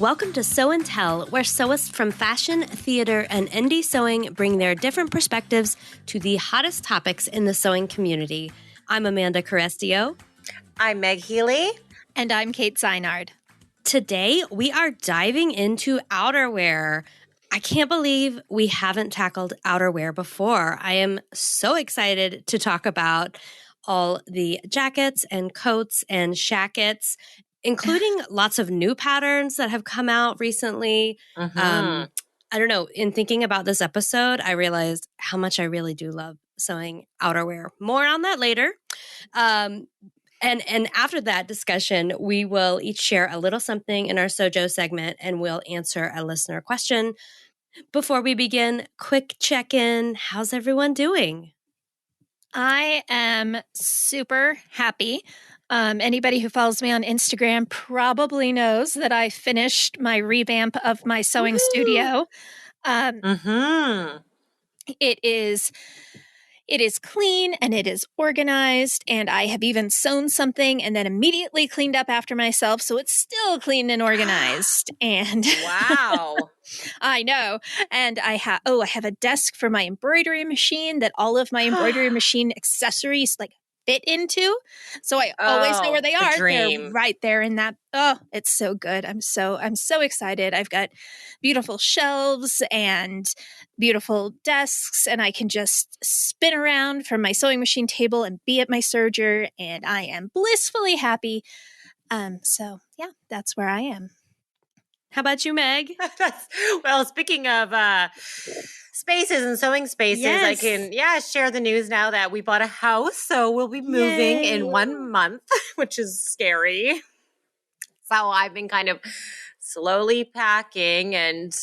Welcome to Sew and Tell, where sewists from fashion, theater, and indie sewing bring their different perspectives to the hottest topics in the sewing community. I'm Amanda Carestio. I'm Meg Healy. And I'm Kate Zeinard. Today, we are diving into outerwear. I can't believe we haven't tackled outerwear before. I am so excited to talk about all the jackets and coats and shackets, including lots of new patterns that have come out recently. I don't know. In thinking about this episode, I realized how much I really do love sewing outerwear. More on that later. And after that discussion, we will each share a little something in our Sewjo segment, and we'll answer a listener question. Before we begin, quick check-in. How's everyone doing? I am super happy. Anybody who follows me on Instagram probably knows that I finished my revamp of my sewing studio. It is clean and it is organized, and I have even sewn something and then immediately cleaned up after myself, so it's still clean and organized. And wow. I know. And I have a desk for my embroidery machine that all of my embroidery machine accessories fit into. So I always know where they are. Dream. They're right there in that. Oh, it's so good. I'm so excited. I've got beautiful shelves and beautiful desks, and I can just spin around from my sewing machine table and be at my serger, and I am blissfully happy. So yeah, that's where I am. How about you, Meg? Well, speaking of spaces and sewing spaces, yes. I can share the news now that we bought a house. So we'll be moving in 1 month, which is scary. So I've been kind of slowly packing, and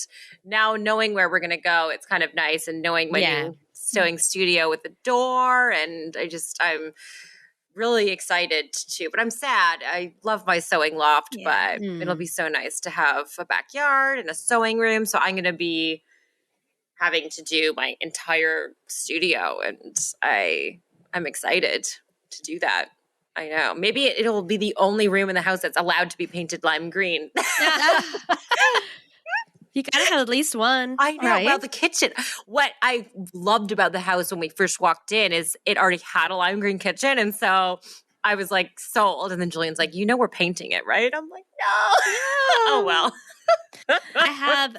now knowing where we're going to go, it's kind of nice, and knowing my new sewing studio with the door, and I'm really excited too, but I'm sad. I love my sewing loft, but it'll be so nice to have a backyard and a sewing room. So I'm going to be having to do my entire studio, and I'm excited to do that. I know. Maybe it'll be the only room in the house that's allowed to be painted lime green. You gotta have at least one. I know. Right? Well, the kitchen. What I loved about the house when we first walked in is it already had a lime green kitchen. And so I was like sold. And then Julian's like, we're painting it, right? I'm like, no. Oh, well. I have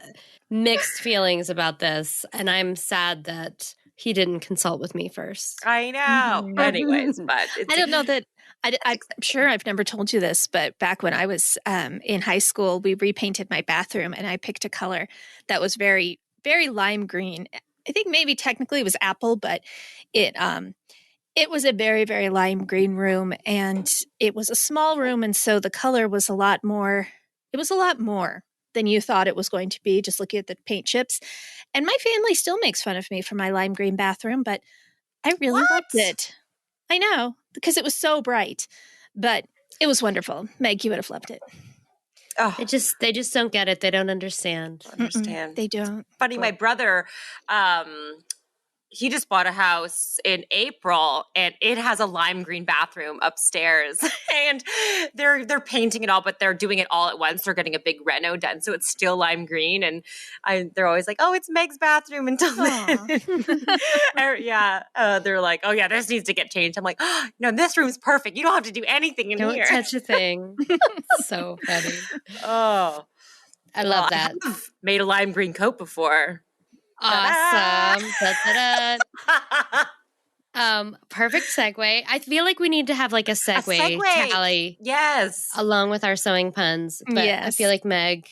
mixed feelings about this, and I'm sad that he didn't consult with me first. I know. Anyways, but I don't know that. I'm sure I've never told you this, but back when I was in high school, we repainted my bathroom, and I picked a color that was very, very lime green. I think maybe technically it was apple, but it was a very, very lime green room, and it was a small room, and so the color was a lot more. It was a lot more than you thought it was going to be, just looking at the paint chips. And my family still makes fun of me for my lime green bathroom, but I really loved it. I know, because it was so bright, but it was wonderful. Meg, you would have loved it. Oh, They just don't get it. They don't understand. They don't. Funny, my brother, he just bought a house in April, and it has a lime green bathroom upstairs, and they're painting it all, but they're doing it all at once. They're getting a big reno done, so it's still lime green, and they're always like, "Oh, it's Meg's bathroom," until then. They're like, "Oh yeah, this needs to get changed." I'm like, "Oh, no, this room's perfect. You don't have to do anything in here. Don't touch a thing." So funny. Oh, I love that. I've made a lime green coat before. Awesome. Perfect segue. I feel like we need to have like a segue tally. Yes. Along with our sewing puns. But I feel like, Meg,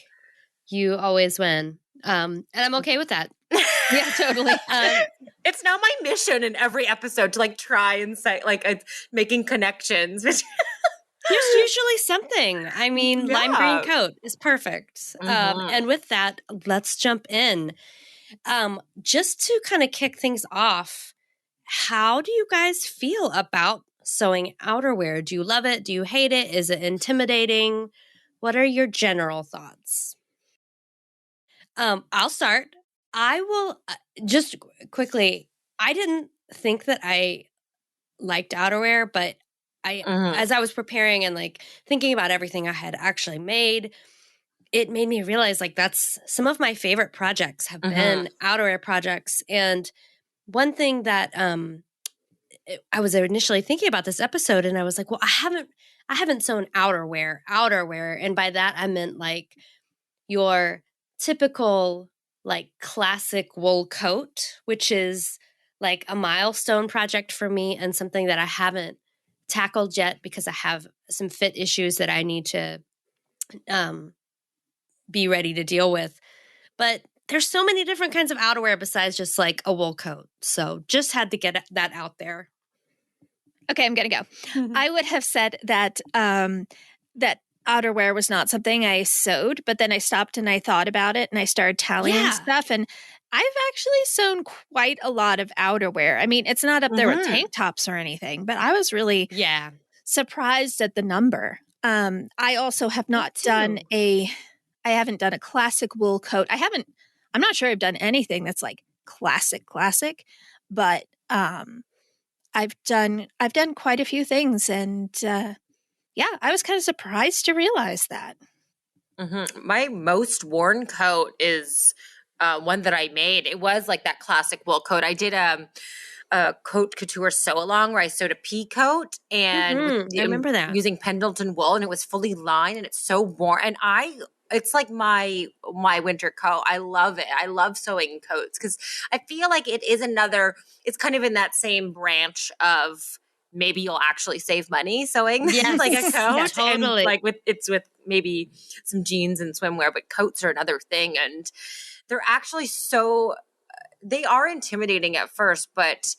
you always win. And I'm okay with that. Yeah, totally. It's now my mission in every episode to try and say making connections. There's usually something. I mean, lime green coat is perfect. And with that, let's jump in. Just to kind of kick things off, how do you guys feel about sewing outerwear? Do you love it? Do you hate it? Is it intimidating? What are your general thoughts? I'll start. I will just quickly. I didn't think that I liked outerwear, but as I was preparing and thinking about everything I had actually made, it made me realize like that's some of my favorite projects have been outerwear projects. And one thing that I was initially thinking about this episode, and I was like, well, I haven't sewn outerwear. And by that I meant like your typical like classic wool coat, which is like a milestone project for me and something that I haven't tackled yet because I have some fit issues that I need to be ready to deal with. But there's so many different kinds of outerwear besides just like a wool coat. So just had to get that out there. Okay, I'm going to go. I would have said that that outerwear was not something I sewed, but then I stopped and I thought about it and I started tallying stuff. And I've actually sewn quite a lot of outerwear. I mean, it's not up there with tank tops or anything, but I was really surprised at the number. I also have not done I haven't done a classic wool coat. I'm not sure I've done anything that's like classic, but I've done quite a few things, and I was kind of surprised to realize that. My most worn coat is one that I made. It was like that classic wool coat. I did a coat couture sew along where I sewed a pea coat and I remember that using Pendleton wool, and it was fully lined and it's so warm. And it's like my winter coat. I love it. I love sewing coats because I feel like it is it's kind of in that same branch of maybe you'll actually save money sewing like a coat. Yeah, totally. And like with maybe some jeans and swimwear, but coats are another thing. And they're actually they are intimidating at first, but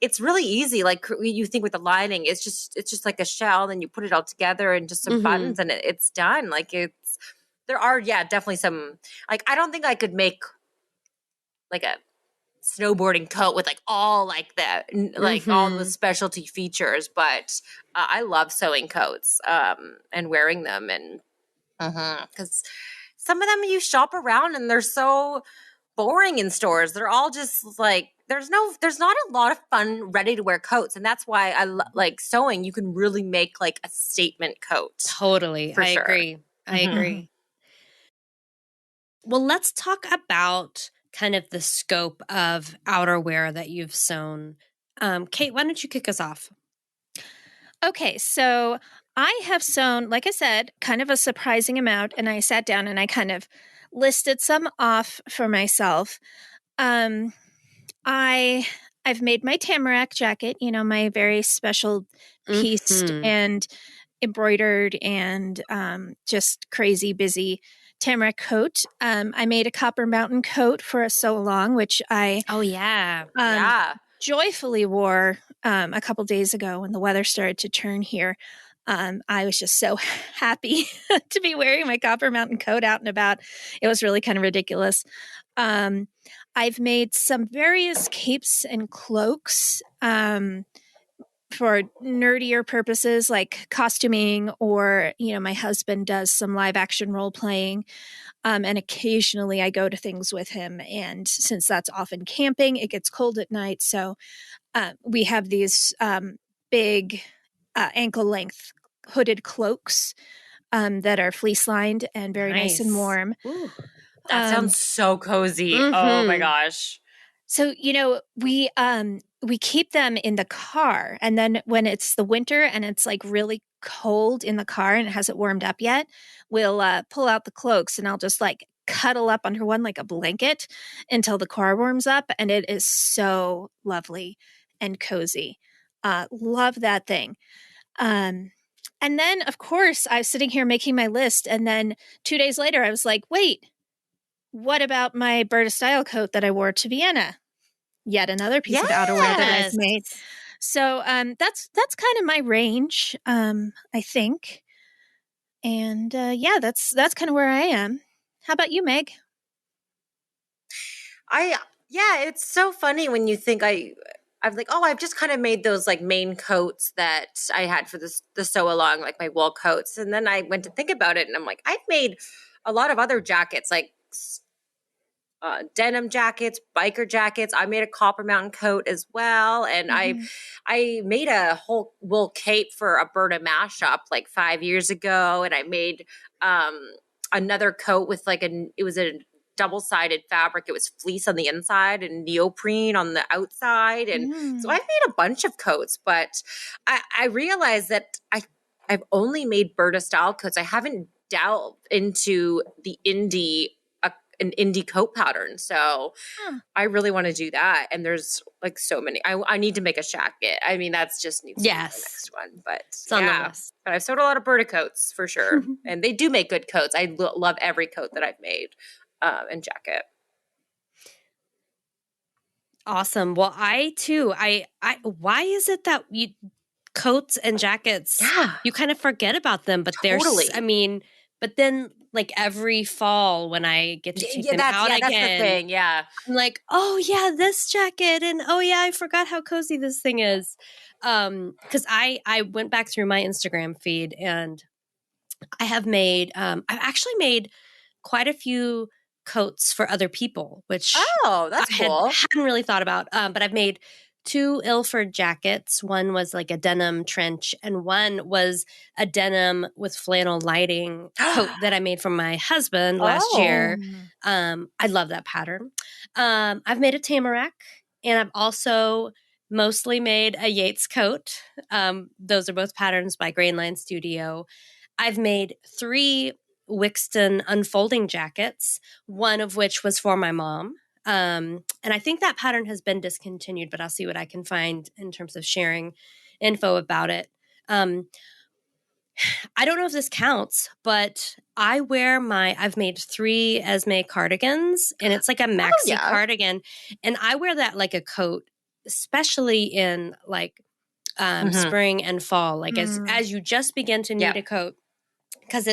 it's really easy. Like you think with the lining, it's just like a shell, and you put it all together and just some buttons and it's done. Like there are definitely some, like, I don't think I could make like a snowboarding coat with like all like that, like all the specialty features, but I love sewing coats and wearing them, and because some of them you shop around and they're so boring in stores. They're all just like there's not a lot of fun ready to wear coats, and that's why I like sewing. You can really make like a statement coat. Totally, I agree. Well, let's talk about kind of the scope of outerwear that you've sewn. Kate, why don't you kick us off? Okay, so I have sewn, like I said, kind of a surprising amount, and I sat down and I kind of listed some off for myself. I've made my tamarack jacket, my very special pieced and embroidered and just crazy busy tamarack coat. I made a Copper Mountain coat for a sew along, which I joyfully wore a couple days ago when the weather started to turn here. I was just so happy to be wearing my Copper Mountain coat out and about. It was really kind of ridiculous. I've made some various capes and cloaks for nerdier purposes like costuming, or, my husband does some live action role playing. And occasionally I go to things with him. And since that's often camping, it gets cold at night. So we have these big ankle length hooded cloaks that are fleece lined and very nice and warm. Ooh, that sounds so cozy. Oh my gosh. So, we keep them in the car, and then when it's the winter and it's like really cold in the car and it hasn't warmed up yet, we'll pull out the cloaks and I'll just like cuddle up under one like a blanket until the car warms up, and it is so lovely and cozy. Love that thing. And then, of course, I was sitting here making my list, and then 2 days later I was like, wait, what about my Berta style coat that I wore to Vienna? Yet another piece of outerwear that I've made. So that's kind of my range, I think. And that's kind of where I am. How about you, Meg? It's so funny when you think I've like, I've just kind of made those like main coats that I had for the sew along, like my wool coats. And then I went to think about it and I'm like, I've made a lot of other jackets, like denim jackets, biker jackets. I made a Copper Mountain coat as well. And I made a whole wool cape for a Berta mashup like 5 years ago. And I made, another coat with like it was a double-sided fabric. It was fleece on the inside and neoprene on the outside. And so I've made a bunch of coats, but I realized that I've only made Berta style coats. I haven't delved into the an indie coat pattern. So I really want to do that. And there's like so many. I need to make a shacket. I mean, that's just needs to be the next one. But it's on the list. But I've sewed a lot of Berta coats for sure. And they do make good coats. I love every coat that I've made and jacket. Awesome. Well, I too, why is it that coats and jackets, you kind of forget about them, but Totally. but then like every fall when I get to take them out again, that's the thing. Yeah. I'm like, oh yeah, this jacket. And oh yeah, I forgot how cozy this thing is. Cause I went back through my Instagram feed and I have made, I've actually made quite a few coats for other people, which that's cool. hadn't really thought about. But I've made 2 Ilford jackets. One was like a denim trench, and one was a denim with flannel lighting coat that I made for my husband last year. I love that pattern. I've made a tamarack, and I've also mostly made a Yates coat. Those are both patterns by Grainline Studio. I've made 3 Wixton unfolding jackets, one of which was for my mom. And I think that pattern has been discontinued, but I'll see what I can find in terms of sharing info about it. I don't know if this counts, but I've made 3 Esme cardigans, and it's like a maxi cardigan. And I wear that like a coat, especially in like spring and fall, like as you just begin to knit a coat. Because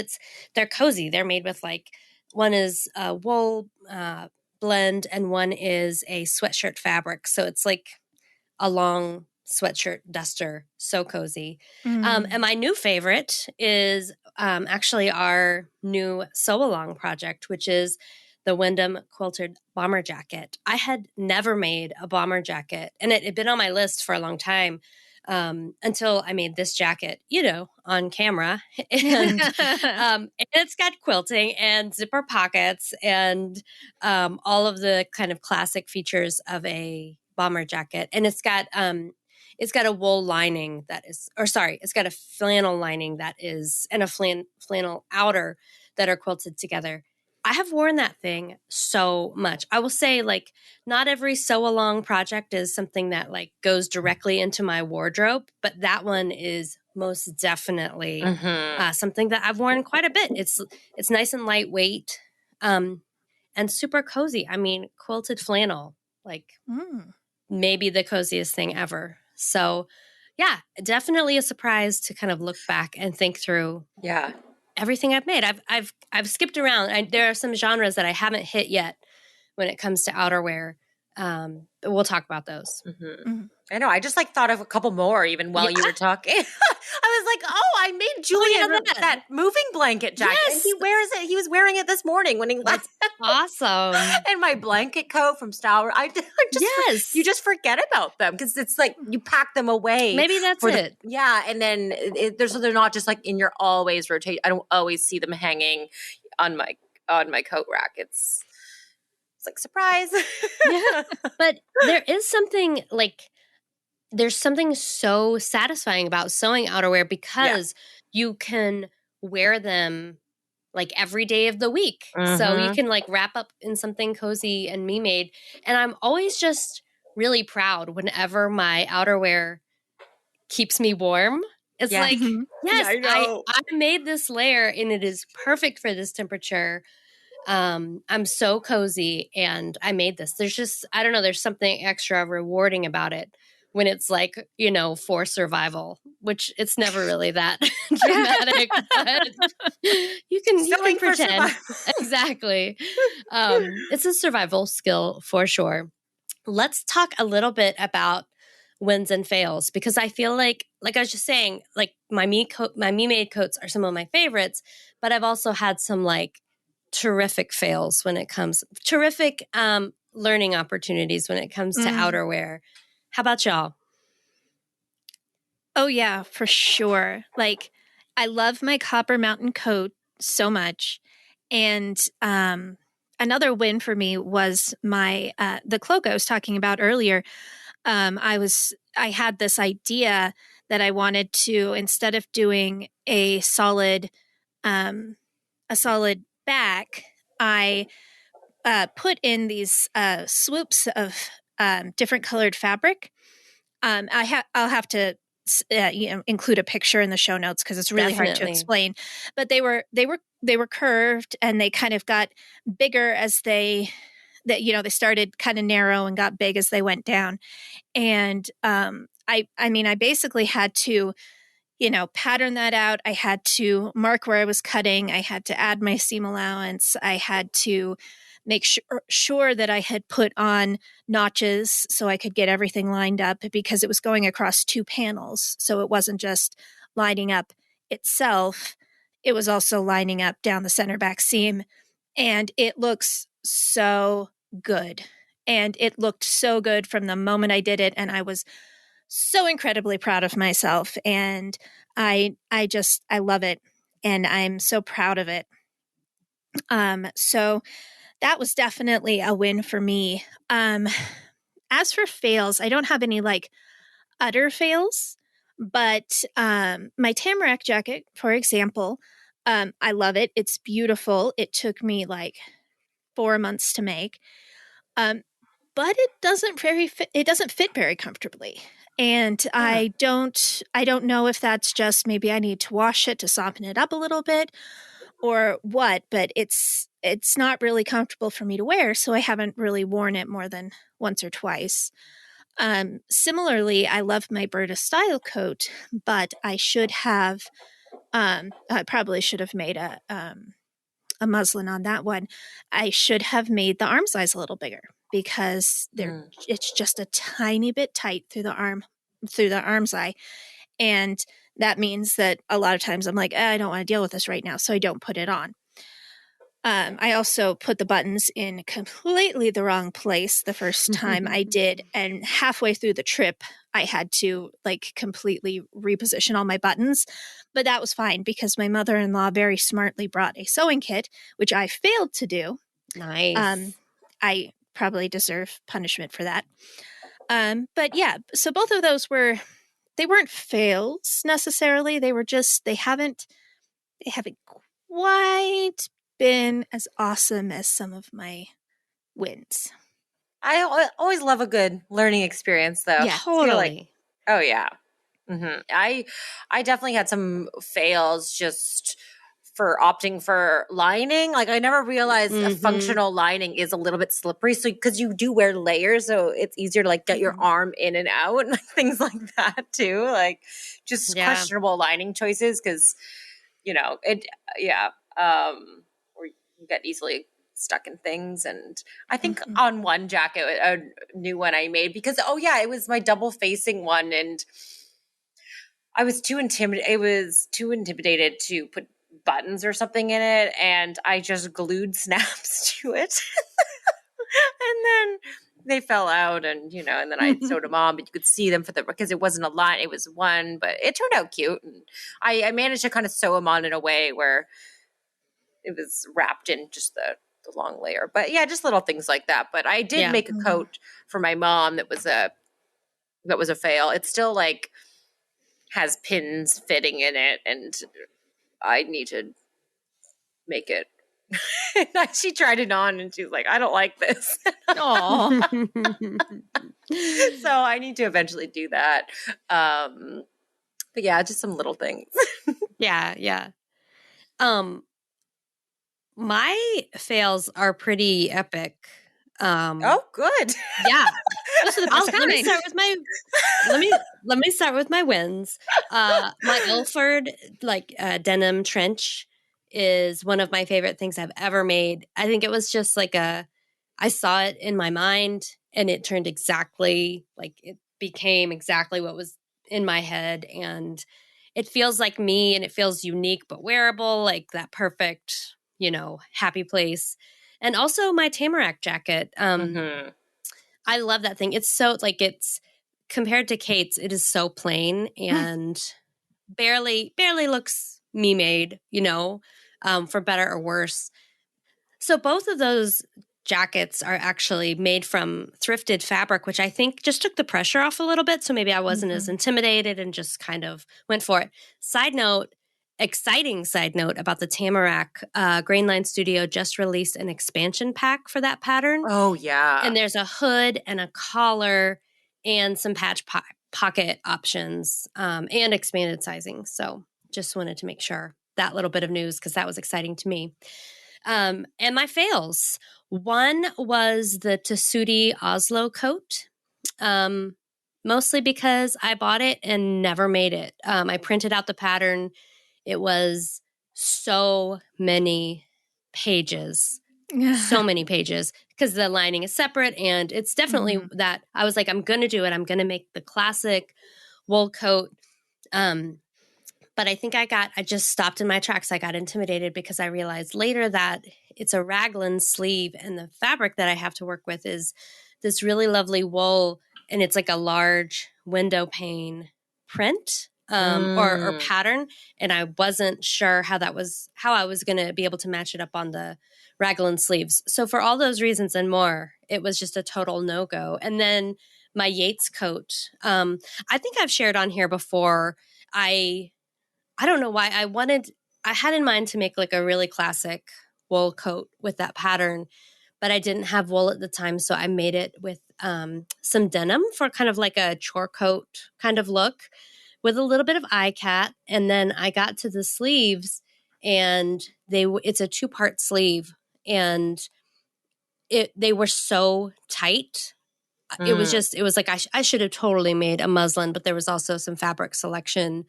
they're cozy. They're made with like, one is a wool blend and one is a sweatshirt fabric. So it's like a long sweatshirt duster. So cozy. And my new favorite is actually our new sew along project, which is the Wyndham quilted bomber jacket. I had never made a bomber jacket, and it had been on my list for a long time. Until I made this jacket, on camera, and it's got quilting and zipper pockets and all of the kind of classic features of a bomber jacket. And it's got a wool lining it's got a flannel lining and a flannel outer that are quilted together. I have worn that thing so much. I will say, like, not every sew along project is something that like goes directly into my wardrobe, but that one is most definitely something that I've worn quite a bit. It's nice and lightweight, and super cozy. I mean, quilted flannel, like maybe the coziest thing ever. So, yeah, definitely a surprise to kind of look back and think through. Yeah. Everything I've made. I've skipped around. There are some genres that I haven't hit yet when it comes to outerwear. We'll talk about those. I know. I just like thought of a couple more even while you were talking. I was like, I made Julian that moving blanket jacket. Yes. And he wears it. He was wearing it this morning when he left. Awesome. And my blanket coat from Style. You just forget about them because it's like you pack them away. Maybe that's it. And then they're not just like in your always rotate. I don't always see them hanging on my coat rack. It's like, surprise. Yeah. But there's something so satisfying about sewing outerwear because you can wear them like every day of the week. So you can like wrap up in something cozy and me-made. And I'm always just really proud whenever my outerwear keeps me warm. It's like, yes, I made this layer and it is perfect for this temperature. I'm so cozy and I made this. There's just, I don't know, there's something extra rewarding about it when it's like, for survival, which it's never really that dramatic, but you can pretend. Exactly. It's a survival skill for sure. Let's talk a little bit about wins and fails, because I feel like I was just saying, like my me-made coats are some of my favorites, but I've also had some like terrific fails when it comes, terrific learning opportunities when it comes to outerwear. How about y'all? Oh yeah, for sure. Like I love my Copper Mountain coat so much. And another win for me was my the cloak I was talking about earlier. I had this idea that I wanted to, instead of doing a solid back, I put in these swoops of different colored fabric. I'll have to include a picture in the show notes because it's really hard to explain. But they were curved, and they kind of got bigger as they started kind of narrow and got big as they went down. And I basically had to pattern that out. I had to mark where I was cutting. I had to add my seam allowance. I had to make sure that I had put on notches so I could get everything lined up, because it was going across 2 panels. So it wasn't just lining up itself. It was also lining up down the center back seam. And it looks so good. And it looked so good from the moment I did it. And I was so incredibly proud of myself. And I love it. And I'm so proud of it. So that was definitely a win for me. As for fails, I don't have any like utter fails, but my tamarack jacket, for example, I love it. It's beautiful. It took me like 4 months to make, but it doesn't fit very comfortably. And I don't know if that's just maybe I need to wash it to soften it up a little bit or what, but it's not really comfortable for me to wear, so I haven't really worn it more than once or twice. Similarly, I love my Berta style coat, but I probably should have made a muslin on that one. I should have made the arm size a little bigger, because it's just a tiny bit tight through the arm's eye. And that means that a lot of times I'm like, I don't want to deal with this right now, so I don't put it on. I also put the buttons in completely the wrong place the first time I did, and halfway through the trip, I had to like completely reposition all my buttons. But that was fine, because my mother-in-law very smartly brought a sewing kit, which I failed to do. Nice. I probably deserve punishment for that. But yeah, so both of those they weren't fails necessarily. They were just, they haven't quite been as awesome as some of my wins. I always love a good learning experience, though. Yeah, totally. Oh yeah. I definitely had some fails just for opting for lining. Like I never realized a functional lining is a little bit slippery. So because you do wear layers, so it's easier to like get your arm in and out and things like that too. Like just questionable lining choices, because or you get easily stuck in things. And I think on one jacket, a new one I made, because it was my double facing one, and I was too intimidated to put buttons or something in it, and I just glued snaps to it. And then they fell out, and and then I sewed them on, but you could see them because it wasn't a line, it was one, but it turned out cute. And I managed to kind of sew them on in a way where it was wrapped in just the long layer. But yeah, just little things like that. But I did make a coat for my mom that was a fail. It's still like has pins fitting in it, and I need to make it. She tried it on, and she was like, I don't like this. So I need to eventually do that. But yeah, just some little things. Yeah. My fails are pretty epic. Oh, good. Yeah. Let me start with my wins. My Ilford denim trench is one of my favorite things I've ever made. I think it was just like I saw it in my mind, and it turned exactly it became exactly what was in my head, and it feels like me, and it feels unique but wearable, like that perfect, happy place. And also my tamarack jacket. I love that thing. It's so it's compared to Kate's, it is so plain and barely looks me made, for better or worse. So both of those jackets are actually made from thrifted fabric, which I think just took the pressure off a little bit. So maybe I wasn't as intimidated and just kind of went for it. Exciting side note about the Tamarack, Grainline Studio just released an expansion pack for that pattern. Oh, yeah. And there's a hood and a collar and some patch pocket options and expanded sizing. So just wanted to make sure that little bit of news because that was exciting to me. And my fails. One was the Tessuti Oslo coat, mostly because I bought it and never made it. I printed out the pattern. It was so many pages, because the lining is separate. And it's definitely that I was like, I'm going to do it. I'm going to make the classic wool coat. But I think I just stopped in my tracks. I got intimidated because I realized later that it's a raglan sleeve and the fabric that I have to work with is this really lovely wool, and it's like a large window pane print or pattern. And I wasn't sure how I was going to be able to match it up on the raglan sleeves. So for all those reasons and more, it was just a total no-go. And then my Yates coat, I think I've shared on here before, I don't know why I had in mind to make like a really classic wool coat with that pattern, but I didn't have wool at the time. So I made it with some denim for kind of like a chore coat kind of look with a little bit of iCat. And then I got to the sleeves and it's a 2-part sleeve and they were so tight. It was like I should have totally made a muslin, but there was also some fabric selection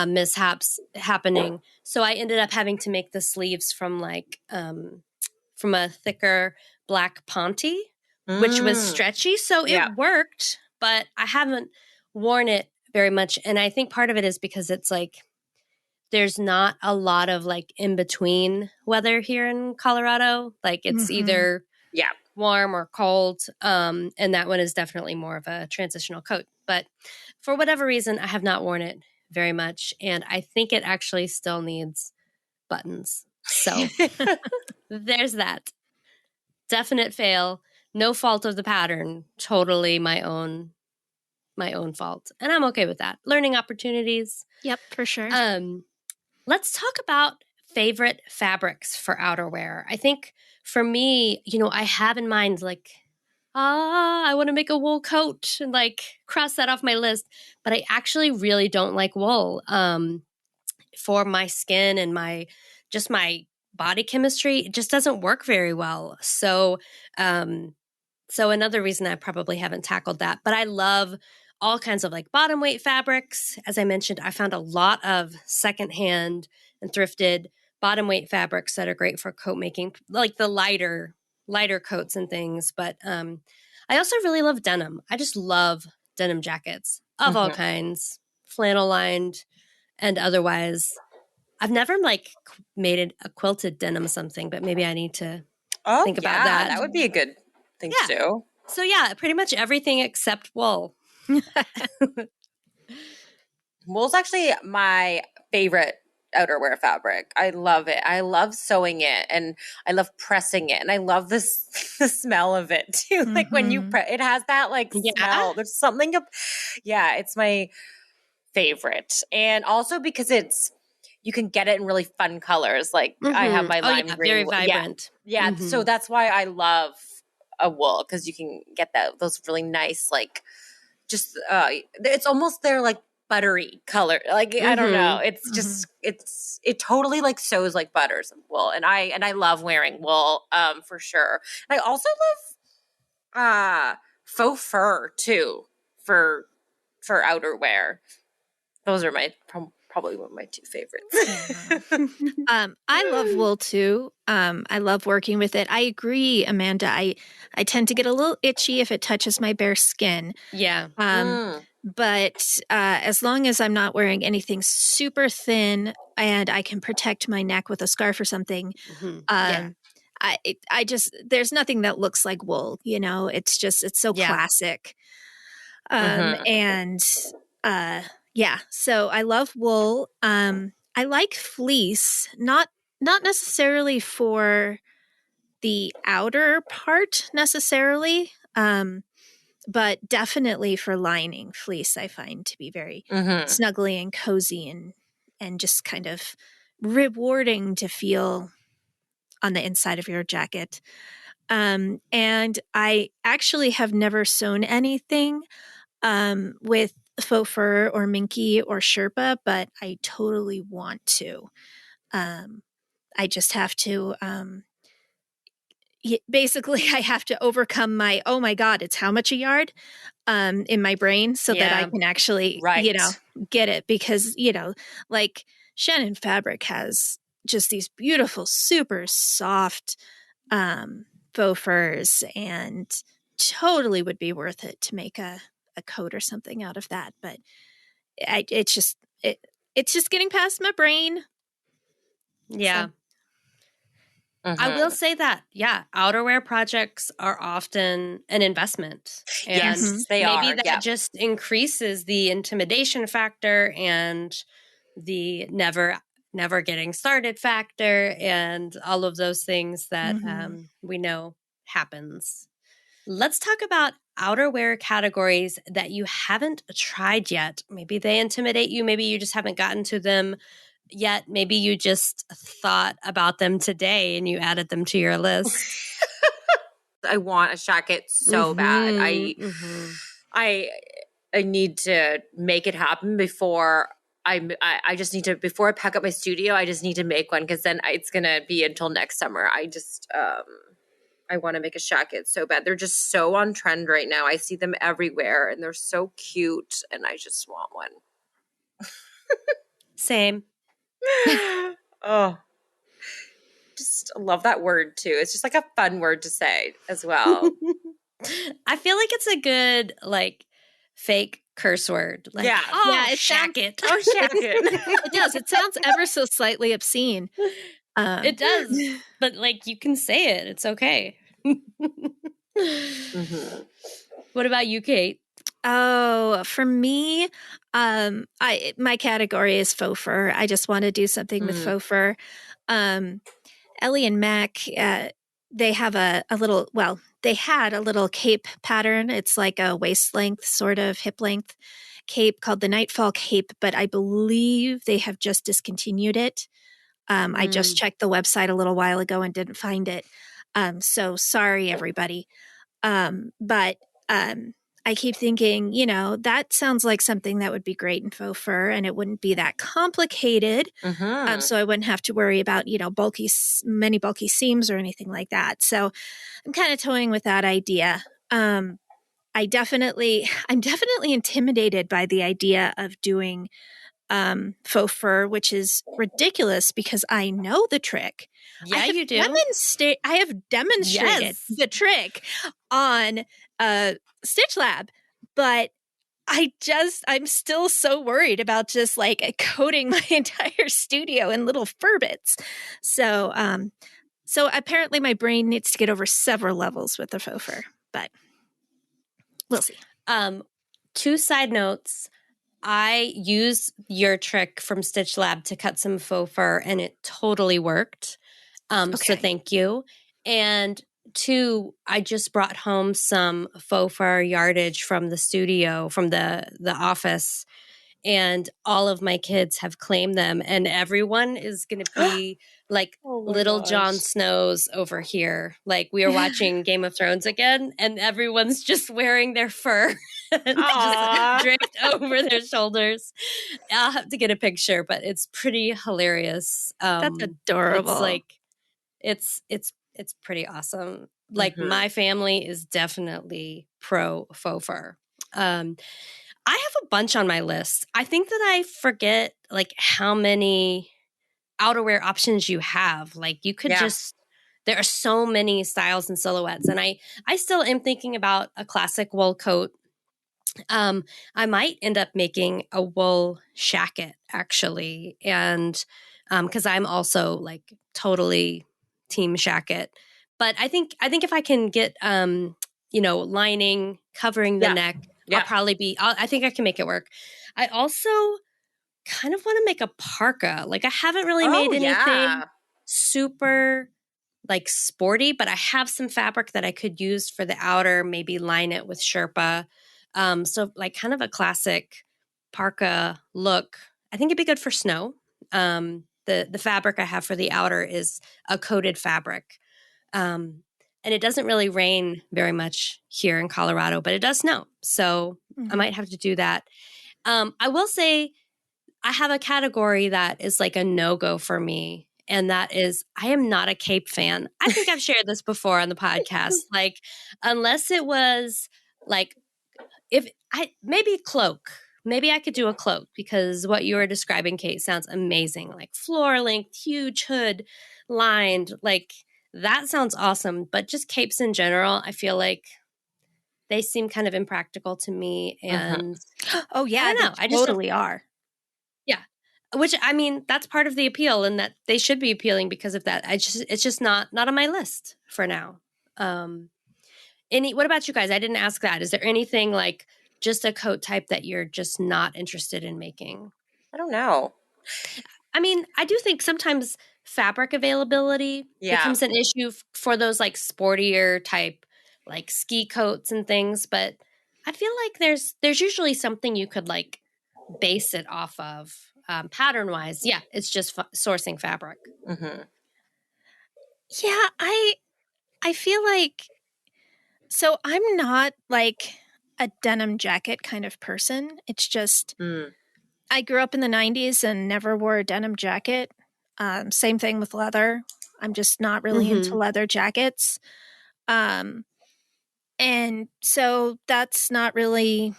mishaps happening. So I ended up having to make the sleeves from a thicker black ponte, which was stretchy. So it worked, but I haven't worn it very much. And I think part of it is because it's like, there's not a lot of like in between weather here in Colorado. Like it's either warm or cold. And that one is definitely more of a transitional coat. But for whatever reason, I have not worn it very much. And I think it actually still needs buttons. So there's that. Definite fail. No fault of the pattern. Totally my own fault. And I'm okay with that. Learning opportunities. Yep, for sure. Let's talk about favorite fabrics for outerwear. I think for me, I have in mind like, I want to make a wool coat and like cross that off my list. But I actually really don't like wool for my skin and my body chemistry. It just doesn't work very well. So another reason I probably haven't tackled that. But I love all kinds of like bottom weight fabrics. As I mentioned, I found a lot of secondhand and thrifted bottom weight fabrics that are great for coat making, like the lighter coats and things. But I also really love denim. I just love denim jackets of all kinds, flannel lined and otherwise. I've never like made a quilted denim something, but maybe I need to think about that. That would be a good thing to do. So yeah, pretty much everything except wool. Wool's actually my favorite outerwear fabric. I love it. I love sewing it and I love pressing it. And I love the smell of it too. Like when you it has that like smell. There's something it's my favorite. And also because you can get it in really fun colors. Like I have my lime green. Very vibrant. Yeah. So that's why I love a wool because you can get those really nice, like just it's almost their like buttery color. Like I don't know. It's just it totally like sews like butters of wool. And I love wearing wool for sure. And I also love faux fur too for outerwear. Those are my probably one of my two favorites. I love wool too. I love working with it. I agree, Amanda. I tend to get a little itchy if it touches my bare skin. Yeah. But as long as I'm not wearing anything super thin and I can protect my neck with a scarf or something, I just there's nothing that looks like wool. It's so classic. And so I love wool. I like fleece, not necessarily for the outer part necessarily. But definitely for lining, fleece I find to be very snuggly and cozy and just kind of rewarding to feel on the inside of your jacket. And I actually have never sewn anything with faux fur or minky or Sherpa, but I totally want to. I just have to basically I have to overcome my, oh my God, it's how much a yard in my brain so that I can actually, get it. Because, like Shannon Fabric has just these beautiful, super soft faux furs and totally would be worth it to make a coat or something out of that. But it's just getting past my brain. Yeah. So. I will say that, outerwear projects are often an investment. And yes, they are. Maybe that just increases the intimidation factor and the never getting started factor and all of those things that we know happens. Let's talk about outerwear categories that you haven't tried yet. Maybe they intimidate you. Maybe you just haven't gotten to them yet. Maybe you just thought about them today and you added them to your list. I want a shacket so bad. I need to make it happen before I just need to, before I pack up my studio, I just need to make one because then it's going to be until next summer. I just, I want to make a shacket so bad. They're just so on trend right now. I see them everywhere and they're so cute and I just want one. Same. Oh, just love that word too. It's just like a fun word to say as well. I feel like it's a good fake curse word. It shacket. Shacket. It does. It sounds ever so slightly obscene. It does, but you can say it. It's okay. What about you, Kate? Oh, for me, my category is faux fur. I just want to do something with faux fur. Ellie and Mac, they have they had a little cape pattern. It's like a waist length, sort of hip length cape called the Nightfall Cape, but I believe they have just discontinued it. I just checked the website a little while ago and didn't find it. So sorry, everybody. But I keep thinking, that sounds like something that would be great in faux fur and it wouldn't be that complicated. So I wouldn't have to worry about, many bulky seams or anything like that. So I'm kind of toying with that idea. I'm definitely intimidated by the idea of doing faux fur, which is ridiculous because I know the trick. Yeah, you do. I have demonstrated the trick on Stitch Lab, but I'm still so worried about just coating my entire studio in little fur bits. So apparently my brain needs to get over several levels with the faux fur, but we'll see. 2 side notes. I used your trick from Stitch Lab to cut some faux fur and it totally worked. So thank you. And 2, I just brought home some faux fur yardage from the studio, from the office, and all of my kids have claimed them and everyone is going to be little Jon Snows over here. We are watching Game of Thrones again and everyone's just wearing their fur and just draped over their shoulders. I'll have to get a picture, but it's pretty hilarious. That's adorable. It's pretty awesome. My family is definitely pro faux fur. I have a bunch on my list. I think that I forget how many outerwear options you have. You could there are so many styles and silhouettes. And I still am thinking about a classic wool coat. I might end up making a wool shacket actually. And because I'm also totally team shacket. But I think if I can get lining covering the neck, I'll probably be. I think I can make it work. I also kind of want to make a parka. I haven't really made anything super like sporty, but I have some fabric that I could use for the outer, maybe line it with Sherpa. So like kind of a classic parka look. I think it'd be good for snow. The fabric I have for the outer is a coated fabric. And it doesn't really rain very much here in Colorado, but it does snow. So I might have to do that. I will say I have a category that is like a no-go for me. And that is, I am not a cape fan. I think I've shared this before on the podcast. Like, unless it was like, maybe cloak. Maybe I could do a cloak because what you were describing, Kate, sounds amazing. Like floor length, huge hood, lined. Like that sounds awesome. But just capes in general, I feel like they seem kind of impractical to me. And oh yeah, I don't know. they totally are. Yeah. Which I mean, that's part of the appeal, and that they should be appealing because of that. It's just not on my list for now. What about you guys? I didn't ask that. Is there anything like just a coat type that you're just not interested in making? I don't know. I mean, I do think sometimes fabric availability becomes an issue for those like sportier type like ski coats and things, but I feel like there's usually something you could like base it off of pattern wise. Yeah, it's just sourcing fabric. Mm-hmm. Yeah, I feel like, so I'm not like a denim jacket kind of person. It's just I grew up in the 90s and never wore a denim jacket. Same thing with leather. I'm just not really into leather jackets. And so it's not really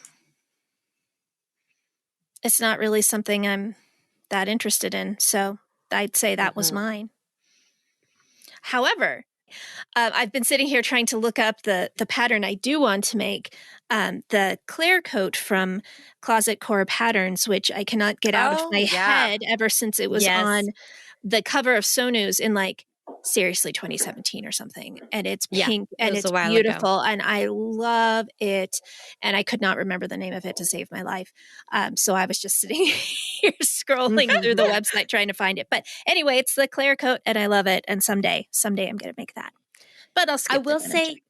something I'm that interested in. So I'd say that was mine. However, I've been sitting here trying to look up the pattern I do want to make, the Claire coat from Closet Core Patterns, which I cannot get out of my head ever since it was on the cover of Sonu's in like seriously 2017 or something. And it's pink and it's beautiful and I love it. And I could not remember the name of it to save my life. So I was just sitting here scrolling through the website trying to find it. But anyway, it's the Claire coat and I love it. And someday I'm going to make that. But I'll skip. I will say,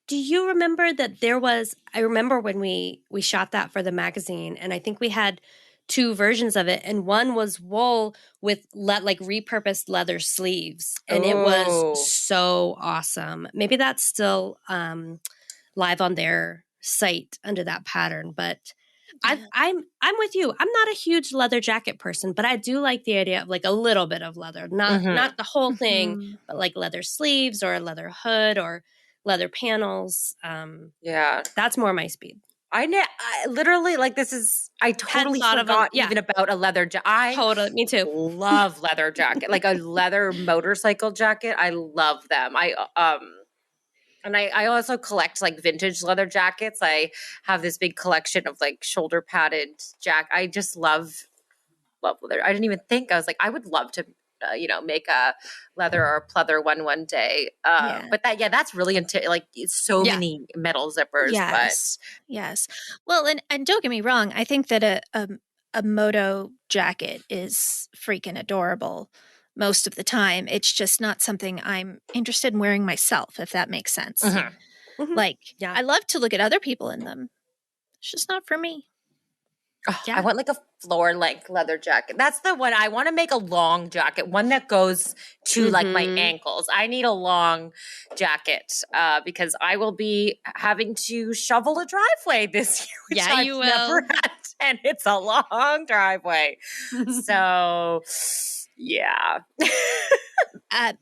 do you remember that I remember when we shot that for the magazine, and I think we had two versions of it, and one was wool with like repurposed leather sleeves, and it was so awesome. Maybe that's still live on their site under that pattern, but I'm with you. I'm not a huge leather jacket person, but I do like the idea of like a little bit of leather, not the whole thing, but like leather sleeves or a leather hood or leather panels. That's more my speed. I literally like this is. I totally forgot even about a leather jacket. Totally, me too. Love leather jacket, like a leather motorcycle jacket. I love them. And I also collect like vintage leather jackets. I have this big collection of like shoulder padded I just love leather. I didn't even think. I was like, I would love to, make a leather or pleather one day. But that's really into like so many metal zippers. Yes. Well, and don't get me wrong. I think that a moto jacket is freaking adorable most of the time. It's just not something I'm interested in wearing myself, if that makes sense. Like, I love to look at other people in them. It's just not for me. I want like a floor length leather jacket. That's the one. I want to make a long jacket, one that goes to like my ankles. I need a long jacket because I will be having to shovel a driveway this year, which I've never had, and it's a long driveway. So yeah.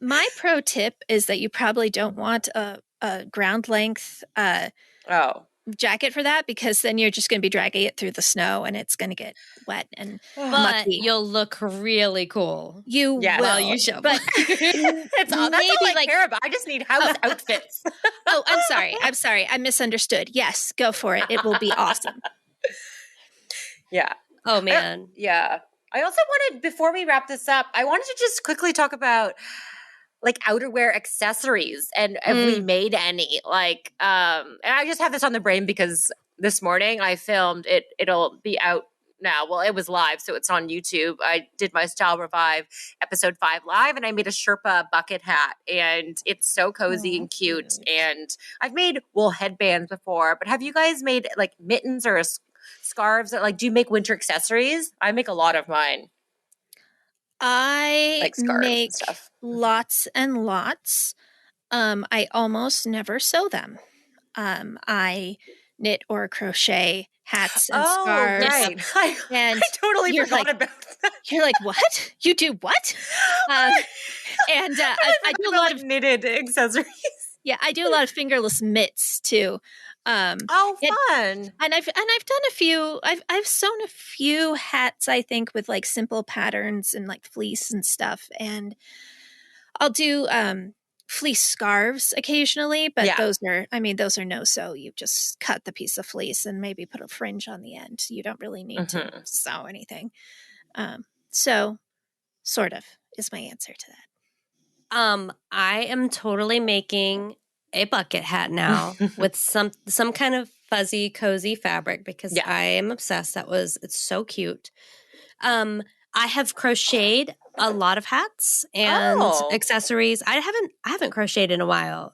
My pro tip is that you probably don't want a ground length jacket for that, because then you're just going to be dragging it through the snow and it's going to get wet and mucky. You'll look really cool. You will. While you shovel. But that's all I care about. I just need house outfits. I'm sorry. I misunderstood. Yes, go for it. It will be awesome. Yeah. Oh, man. I also wanted, before we wrap this up, I wanted to just quickly talk about like outerwear accessories and have we made any? Like, and I just have this on the brain because this morning I filmed it. It'll be out now. Well, it was live, so it's on YouTube. I did my Style Revive episode 5 live, and I made a Sherpa bucket hat, and it's so cozy and cute. And I've made wool headbands before, but have you guys made like mittens or scarves? That, like, do you make winter accessories? I make a lot of mine. I Like scarves and make stuff. lots and lots. I almost never sew them. I knit or crochet hats and scarves. Right. And I totally forgot about that. You're like, what? You do what? I do a lot of knitted accessories. Yeah, I do a lot of fingerless mitts too. Fun! And I've done a few. I've sewn a few hats, I think, with like simple patterns and like fleece and stuff. And I'll do fleece scarves occasionally, but those are no sew. You just cut the piece of fleece and maybe put a fringe on the end. You don't really need to sew anything. So sort of is my answer to that. I am totally making a bucket hat now with some kind of fuzzy, cozy fabric because I am obsessed. It's so cute. I have crocheted a lot of hats and accessories. I haven't crocheted in a while,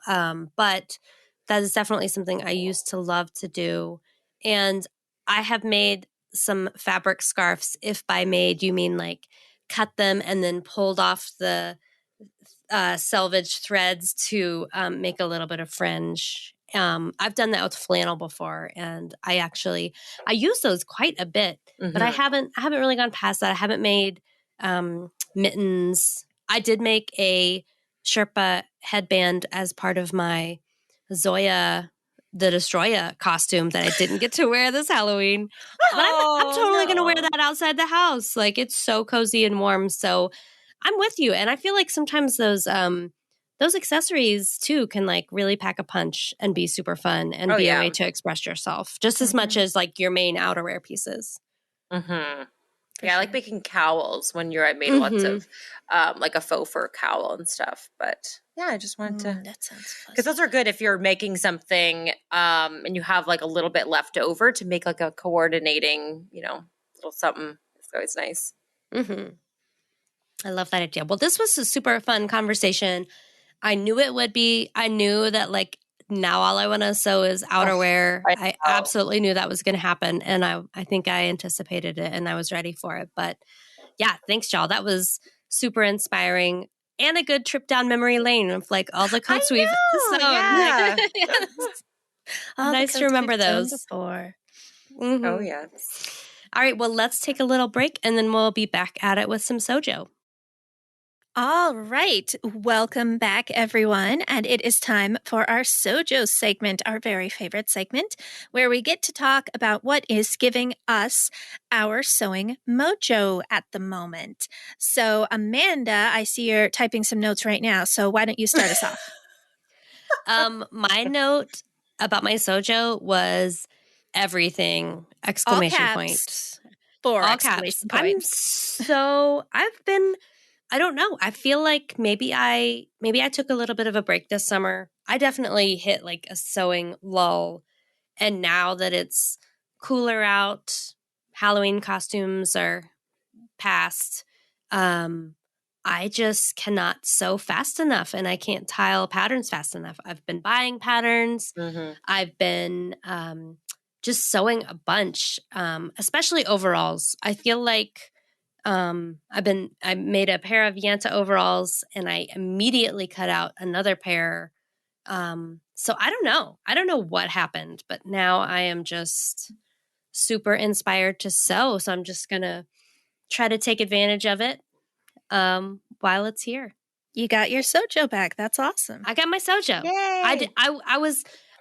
but that is definitely something I used to love to do. And I have made some fabric scarves. If by made you mean like cut them and then pulled off the selvage threads to make a little bit of fringe. I've done that with flannel before, and I use those quite a bit, but I haven't really gone past that. I haven't made mittens. I did make a Sherpa headband as part of my Zoya the Destroyer costume that I didn't get to wear this Halloween. But I'm totally going to wear that outside the house. Like, it's so cozy and warm. So I'm with you. And I feel like sometimes those accessories too can like really pack a punch and be super fun and be a way to express yourself just as much as like your main outerwear pieces. Yeah, I like making cowls when I made lots of like a faux fur cowl and stuff. But yeah, I just wanted to. That sounds fun. Because those are good if you're making something and you have like a little bit left over to make like a coordinating, little something. It's always nice. I love that idea. Well, this was a super fun conversation. I knew it would be. I knew that like now all I want to sew is outerwear. I absolutely knew that was going to happen. And I think I anticipated it and I was ready for it. But yeah, thanks, y'all. That was super inspiring and a good trip down memory lane of like all the coats we've sewn. Yeah. Nice to remember those. Oh, yes. All right. Well, let's take a little break and then we'll be back at it with some Sewjo. All right. Welcome back, everyone. And it is time for our Sewjo segment, our very favorite segment, where we get to talk about what is giving us our sewing mojo at the moment. So, Amanda, I see you're typing some notes right now. So why don't you start us off? My note about my Sewjo was everything! Exclamation all caps, point. 4 all exclamation caps. points. I don't know. I feel like maybe I took a little bit of a break this summer. I definitely hit like a sewing lull. And now that it's cooler out, Halloween costumes are past, I just cannot sew fast enough and I can't tile patterns fast enough. I've been buying patterns. I've been just sewing a bunch, especially overalls. I feel like I made a pair of Yanta overalls and I immediately cut out another pair. So I don't know. I don't know what happened, but now I am just super inspired to sew. So I'm just going to try to take advantage of it while it's here. You got your Sewjo back. That's awesome. I got my Sewjo. Yay!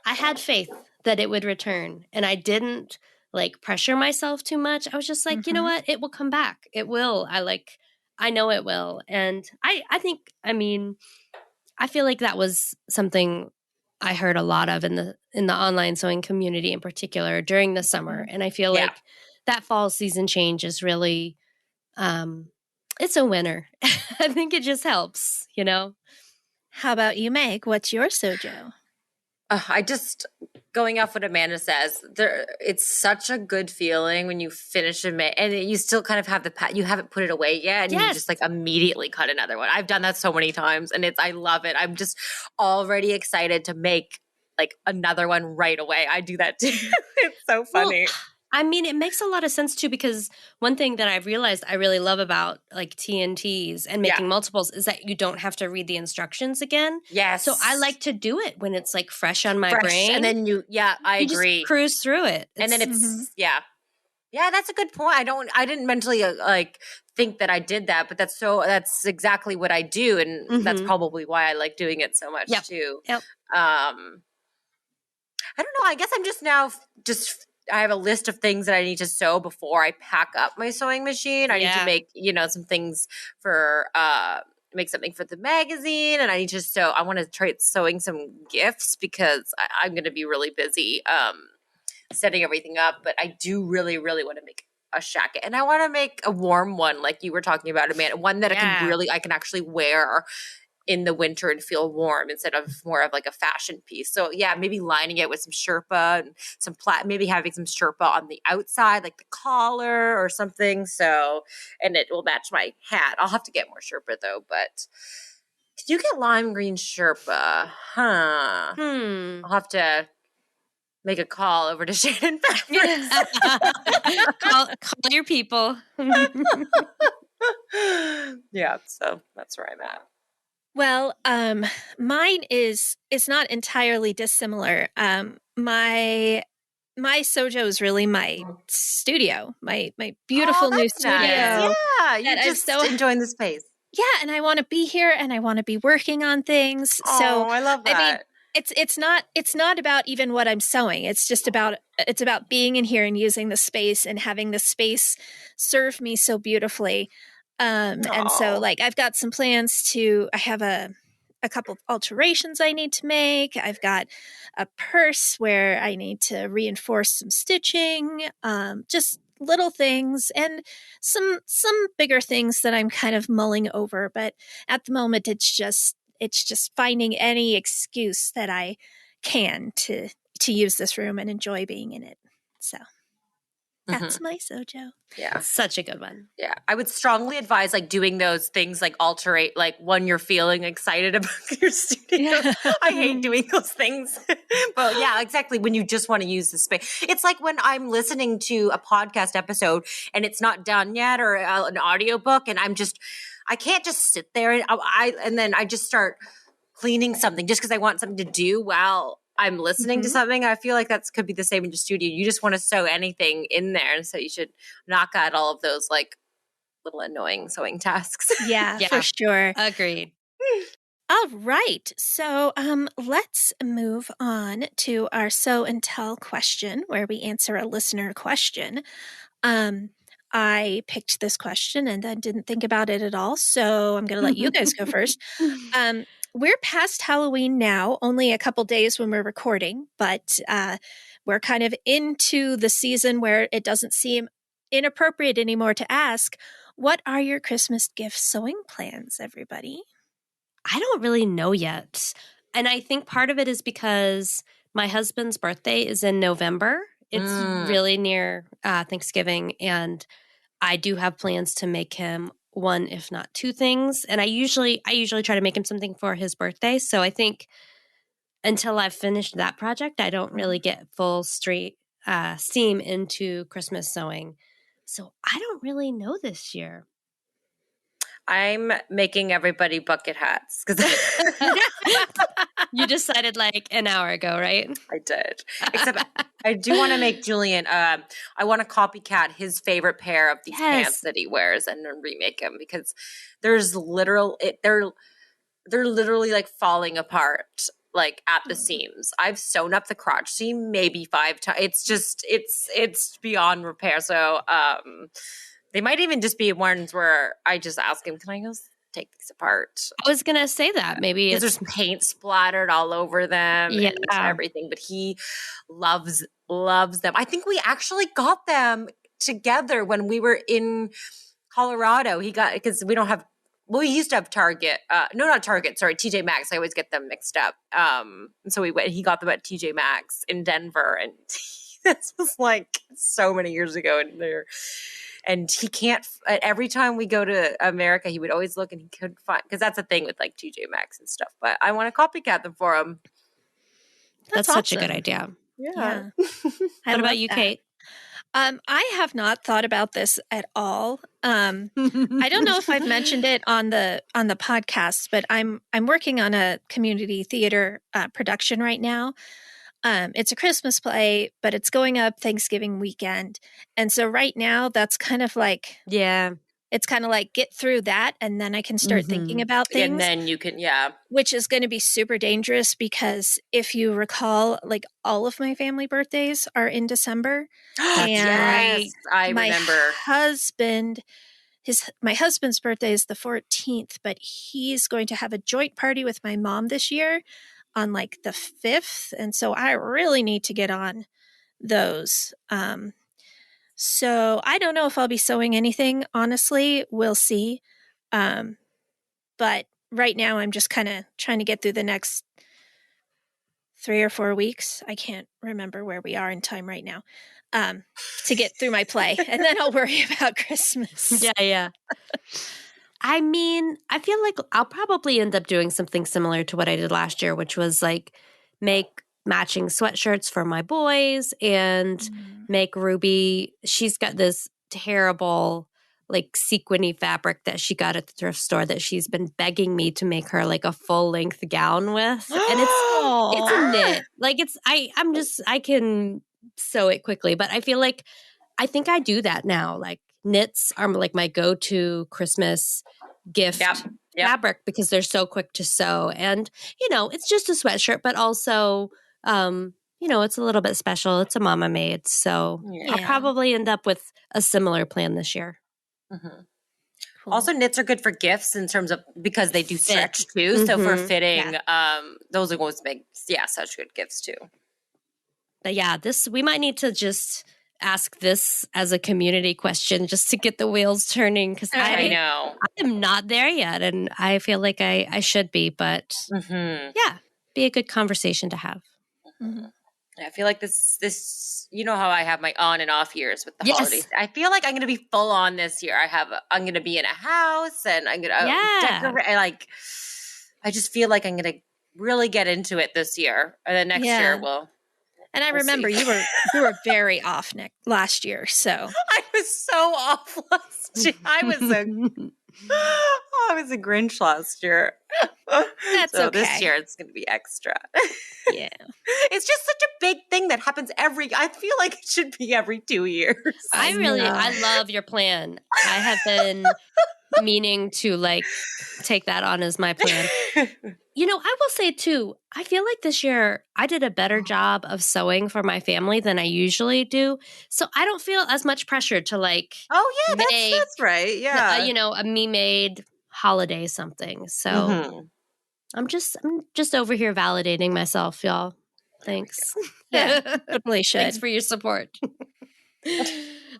I had faith that it would return and I didn't like pressure myself too much. I was just like, you know what? It will come back. It will. I know it will. And I feel like that was something I heard a lot of in the online sewing community in particular during the summer. And I feel like that fall season change is really, it's a winner. I think it just helps, How about you, Meg? What's your Sewjo? I just going off what Amanda says, it's such a good feeling when you finish and you still kind of have you haven't put it away yet, and you just like immediately cut another one. I've done that so many times, and I love it. I'm just already excited to make like another one right away. I do that too. It's so funny. Well, I mean, it makes a lot of sense too, because one thing that I've realized I really love about like TNTs and making multiples is that you don't have to read the instructions again. Yes. So I like to do it when it's like fresh on my brain. And then I agree. Just cruise through it. And then it's, yeah, that's a good point. I didn't mentally like think that I did that, but that's exactly what I do. And that's probably why I like doing it so much too. Yep. I don't know. I guess I'm just now I have a list of things that I need to sew before I pack up my sewing machine. I need to make, some things for, make something for the magazine, and I need to sew. I want to try sewing some gifts because I'm going to be really busy, setting everything up, but I do really, really want to make a shacket, and I want to make a warm one. Like you were talking about, Amanda, one that I can actually wear in the winter and feel warm instead of more of like a fashion piece. So maybe lining it with some Sherpa and some maybe having some Sherpa on the outside, like the collar or something. So, and it will match my hat. I'll have to get more Sherpa though, but did you get lime green Sherpa? Huh. I'll have to make a call over to Shannon Fabrics. call your people. Yeah, so that's where I'm at. Well, mine is not entirely dissimilar. My Sewjo is really my studio, my beautiful new studio. Nice. Yeah, you're just enjoying the space. Yeah, and I want to be here and I want to be working on things. So I love that. I mean, it's not about even what I'm sewing. It's just about being in here and using the space and having the space serve me so beautifully. And so like I've got some plans I have a couple of alterations I need to make. I've got a purse where I need to reinforce some stitching, just little things, and some bigger things that I'm kind of mulling over. But at the moment, it's just finding any excuse that I can to use this room and enjoy being in it. So that's my Sewjo. Yeah. Such a good one. Yeah. I would strongly advise like doing those things like alterate, like when you're feeling excited about your studio. Yeah. I hate doing those things. But yeah, exactly. When you just want to use the space. It's like when I'm listening to a podcast episode and it's not done yet, or an audiobook, and I can't just sit there and then I just start cleaning something just because I want something to do while I'm listening to something. I feel like that could be the same in your studio. You just want to sew anything in there. And so you should knock out all of those like little annoying sewing tasks. Yeah, for sure. Agreed. All right. So let's move on to our Sew and Tell question, where we answer a listener question. I picked this question and then didn't think about it at all. So I'm going to let you guys go first. We're past Halloween now, only a couple days when we're recording, but we're kind of into the season where it doesn't seem inappropriate anymore to ask, what are your Christmas gift sewing plans, everybody? I don't really know yet. And I think part of it is because my husband's birthday is in November. It's really near Thanksgiving, and I do have plans to make him one, if not two things. And I usually try to make him something for his birthday. So I think until I've finished that project, I don't really get full steam into Christmas sewing. So I don't really know this year. I'm making everybody bucket hats. You decided like an hour ago, right? I did. Except I do want to make Julian, I want to copycat his favorite pair of these pants that he wears and then remake them, because they're literally like falling apart, like at the seams. I've sewn up the crotch seam maybe 5 times. It's beyond repair. So, they might even just be ones where I just ask him, can I go take these apart? I was going to say that. Maybe there's paint splattered all over them and everything, but he loves them. I think we actually got them together when we were in Colorado. He got, because we don't have well, we used to have Target. No, not Target. Sorry, TJ Maxx. I always get them mixed up. So he got them at TJ Maxx in Denver, and this was like so many years ago. And he can't. Every time we go to America, he would always look, and he couldn't find, because that's the thing with like TJ Maxx and stuff. But I want to copycat them for him. That's such a good idea. Yeah. What about you, Kate? I have not thought about this at all. I don't know if I've mentioned it on the podcast, but I'm working on a community theater production right now. It's a Christmas play, but it's going up Thanksgiving weekend, and so right now that's kind of like it's kind of like get through that, and then I can start thinking about things. And then you can, which is going to be super dangerous because if you recall, like all of my family birthdays are in December. And yes, I remember. My husband's birthday is the 14th, but he's going to have a joint party with my mom this year on like the 5th. And so I really need to get on those. So I don't know if I'll be sewing anything, honestly. We'll see. But right now I'm just kind of trying to get through the next 3 or 4 weeks. I can't remember where we are in time right now. To get through my play, and then I'll worry about Christmas. Yeah. I mean, I feel like I'll probably end up doing something similar to what I did last year, which was like make matching sweatshirts for my boys and make Ruby. She's got this terrible like sequiny fabric that she got at the thrift store that she's been begging me to make her like a full length gown with. And it's a knit. Like I can sew it quickly, but I feel like I think I do that now. Like knits are like my go-to Christmas gift fabric because they're so quick to sew. And, it's just a sweatshirt, but also, it's a little bit special. It's a mama made. So I'll probably end up with a similar plan this year. Mm-hmm. Cool. Also, knits are good for gifts in terms of, because they do stretch too. So for fitting, those are going to make, such good gifts too. But we might need to just ask this as a community question just to get the wheels turning, because I know I am not there yet, and I feel like I should be. But be a good conversation to have. Mm-hmm. I feel like this. You know how I have my on and off years with the holidays. I feel like I'm going to be full on this year. I'm going to be in a house, and I'm going to decorate. I just feel like I'm going to really get into it this year, and then next year we'll. And I remember you were very off last year, so I was so off last year. I was a Grinch last year. That's so okay. This year it's going to be extra. Yeah, it's just such a big thing that happens I feel like it should be every 2 years. I love your plan. I have been meaning to like take that on as my plan. I will say too, I feel like this year I did a better job of sewing for my family than I usually do. So I don't feel as much pressure to like, that's right. Yeah. A me-made holiday something. So I'm just over here validating myself, y'all. Thanks. Yeah, totally should. Thanks for your support.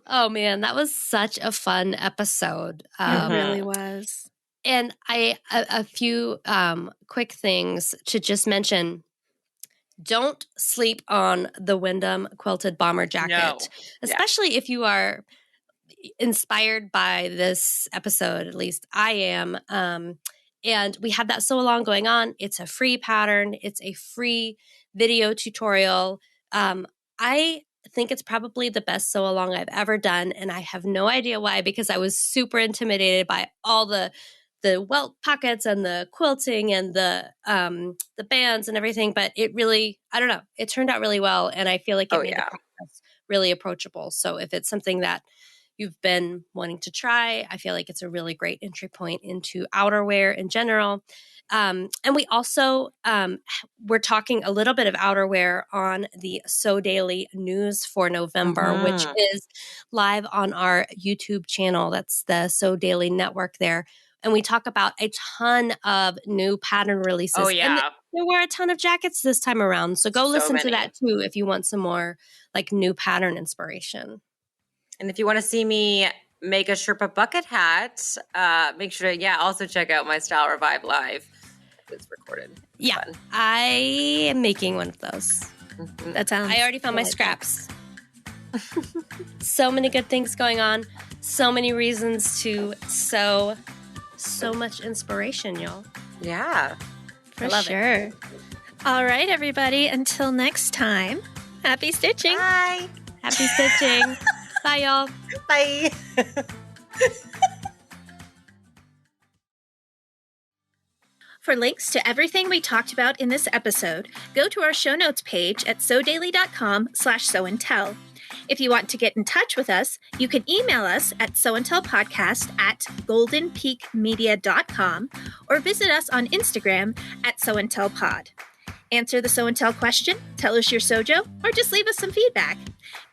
Oh man, that was such a fun episode. It really was. And a few quick things to just mention. Don't sleep on the Wyndham quilted bomber jacket, especially if you are inspired by this episode. At least I am. And we have that sew along going on. It's a free pattern. It's a free video tutorial. I think it's probably the best sew along I've ever done, and I have no idea why, because I was super intimidated by all the welt pockets and the quilting and the bands and everything. But it really, I don't know, it turned out really well, and I feel like it made the process really approachable. So if it's something that you've been wanting to try, I feel like it's a really great entry point into outerwear in general. And we also, we're talking a little bit of outerwear on the Sew Daily News for November, which is live on our YouTube channel. That's the Sew Daily Network there. And we talk about a ton of new pattern releases. Oh, yeah. And there were a ton of jackets this time around. So go listen to that too if you want some more like new pattern inspiration. And if you want to see me make a Sherpa bucket hat, make sure to, also check out my Style Revive Live. It's recorded. It's fun. I am making one of those. Mhm. That sounds. I already found my scraps. So many good things going on. So many reasons to sew. So much inspiration, y'all. Yeah. For love it. sure. All right, everybody. Until next time, happy stitching. Bye. Happy stitching. Bye, y'all. Bye. For links to everything we talked about in this episode, go to our show notes page at sewdaily.com/sewandtell. If you want to get in touch with us, you can email us at sewandtellpodcast@goldenpeakmedia.com or visit us on Instagram at sewandtellpod. Answer the Sew and Tell question, tell us your Sewjo, or just leave us some feedback.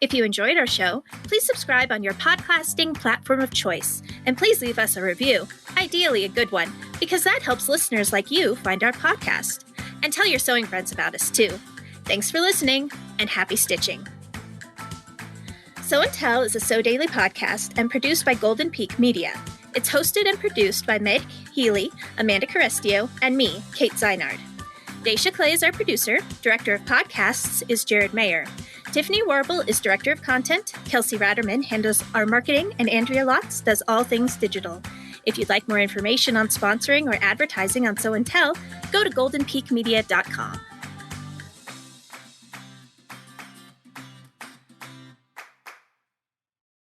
If you enjoyed our show, please subscribe on your podcasting platform of choice, and please leave us a review, ideally a good one, because that helps listeners like you find our podcast. And tell your sewing friends about us too. Thanks for listening, and happy stitching. Sew and Tell is a Sew Daily podcast and produced by Golden Peak Media. It's hosted and produced by Meg Healy, Amanda Carestio, and me, Kate Zeinard. Daisha Clay is our producer. Director of podcasts is Jared Mayer. Tiffany Warble is Director of Content. Kelsey Ratterman handles our marketing, and Andrea Lotz does all things digital. If you'd like more information on sponsoring or advertising on Sew and Tell, go to goldenpeakmedia.com.